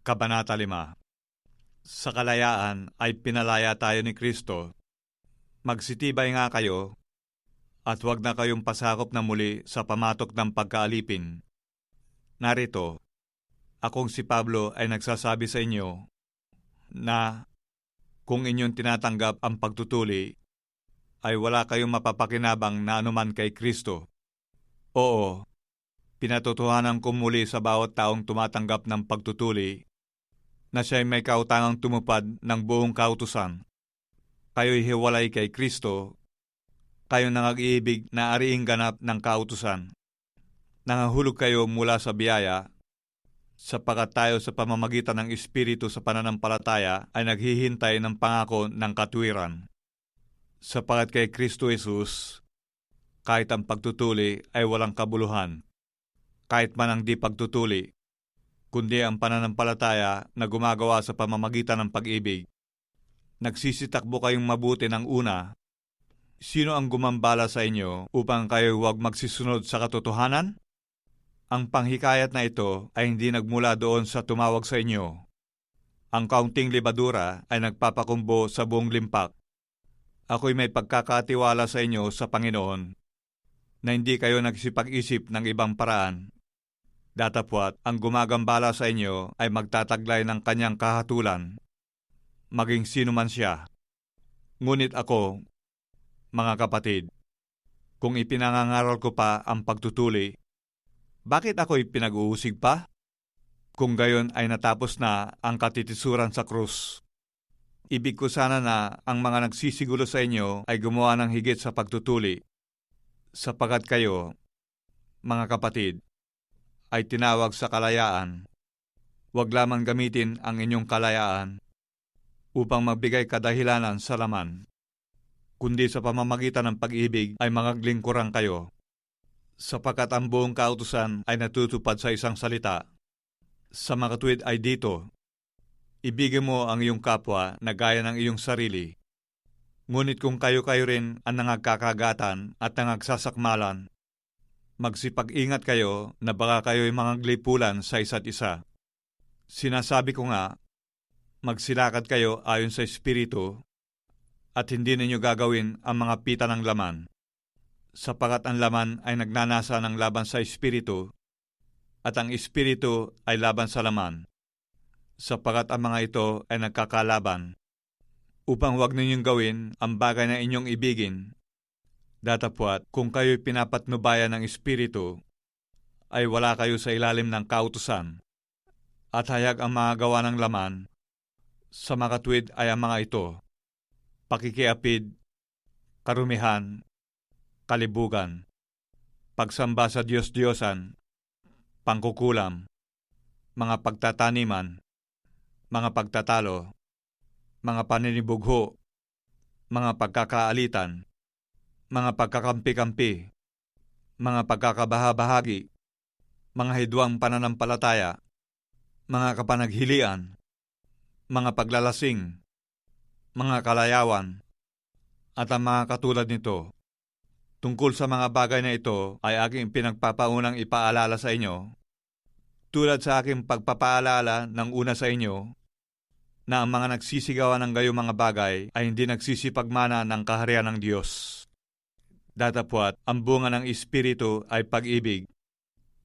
Kabanata 5. Sa kalayaan ay pinalaya tayo ni Kristo. Magsitibay nga kayo at huwag na kayong pasakop na muli sa pamatok ng pagkaalipin. Narito, akong si Pablo ay nagsasabi sa inyo na kung inyong tinatanggap ang pagtutuli, ay wala kayong mapapakinabang na anuman kay Kristo. Oo, pinatotohanan ko muli sa bawat taong tumatanggap ng pagtutuli na siya'y may kautangang tumupad ng buong kautusan. Kayo'y hiwalay kay Kristo, kayo nangag-iibig na ariing ganap ng kautusan. Nangahulog kayo mula sa biyaya, sapagkat tayo sa pamamagitan ng Espiritu sa pananampalataya ay naghihintay ng pangako ng katwiran. Sapagkat kay Kristo Jesus, kahit ang pagtutuli ay walang kabuluhan, kahit man ang di pagtutuli, kundi ang pananampalataya na gumagawa sa pamamagitan ng pag-ibig. Nagsisitakbo kayong mabuti ng una. Sino ang gumambala sa inyo upang kayo huwag magsisunod sa katotohanan? Ang panghikayat na ito ay hindi nagmula doon sa tumawag sa inyo. Ang kaunting libadura ay nagpapakumbo sa buong limpak. Ako'y may pagkakatiwala sa inyo sa Panginoon na hindi kayo nagsipag-isip ng ibang paraan. Datapwat, ang gumagambala sa inyo ay magtataglay ng kanyang kahatulan, maging sino man siya. Ngunit ako, mga kapatid, kung ipinangangaral ko pa ang pagtutuli, bakit ako'y pinag-uusig pa? Kung gayon ay natapos na ang katitisuran sa krus. Ibig ko sana na ang mga nagsisigulo sa inyo ay gumawa ng higit sa pagtutuli, sapagkat kayo, mga kapatid, ay tinawag sa kalayaan. Huwag lamang gamitin ang inyong kalayaan upang magbigay kadahilanan sa laman, kundi sa pamamagitan ng pag-ibig ay mangaglingkuran kayo, sapagkat ang buong kautusan ay natutupad sa isang salita. Sa makatuwid ay dito, ibigin mo ang iyong kapwa na gaya ng iyong sarili. Ngunit kung kayo-kayo rin ang nangagkakagatan at nangagsasakmalan, magsipag-ingat kayo na baka kayo'y mangaglipulan sa isa't isa. Sinasabi ko nga, magsilakad kayo ayon sa Espiritu at hindi ninyo gagawin ang mga pita ng laman, sapagkat ang laman ay nagnanasa ng laban sa Espiritu at ang Espiritu ay laban sa laman, sapagkat ang mga ito ay nagkakalaban, upang huwag ninyong gawin ang bagay na inyong ibigin. Datapwat, kung kayo'y pinapatnubayan ng Espiritu, ay wala kayo sa ilalim ng kautusan, at hayag ang mga gawa ng laman. Sa makatwid ay ang mga ito: pakikiapid, karumihan, kalibugan, pagsamba sa Diyos-Diyosan, pangkukulam, mga pagtataniman, mga pagtatalo, mga paninibugho, mga pagkakaalitan, mga pagkakampi-kampi, mga pagkakabahabahagi, mga hidwang pananampalataya, mga kapanaghilian, mga paglalasing, mga kalayawan, at ang mga katulad nito. Tungkol sa mga bagay na ito ay aking pinagpapaunang ipaalala sa inyo, tulad sa aking pagpapaalala ng una sa inyo, na ang mga nagsisigawan ng gayong mga bagay ay hindi nagsisipagmana ng kaharian ng Diyos. Datapwat, ang bunga ng Espiritu ay pag-ibig,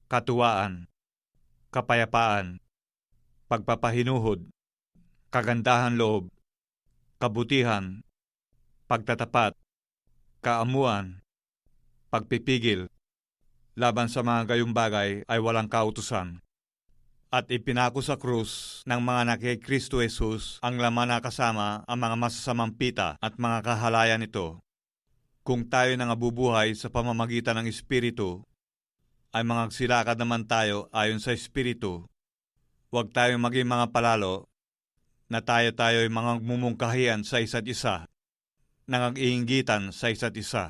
katuwaan, kapayapaan, pagpapahinuhod, kagandahan loob, kabutihan, pagtatapat, kaamuan, pagpipigil. Laban sa mga gayong bagay ay walang kautusan. At ipinako sa krus ng mga na kay Kristo Jesus ang laman na kasama ang mga masasamang pita at mga kahalayan nito. Kung tayo nangabubuhay sa pamamagitan ng Espiritu, ay mangagsilakad naman tayo ayon sa Espiritu. Huwag tayong maging mga palalo na tayo-tayo'y mangagmumungkahian sa isa't isa, nangag-iinggitan sa isa't isa.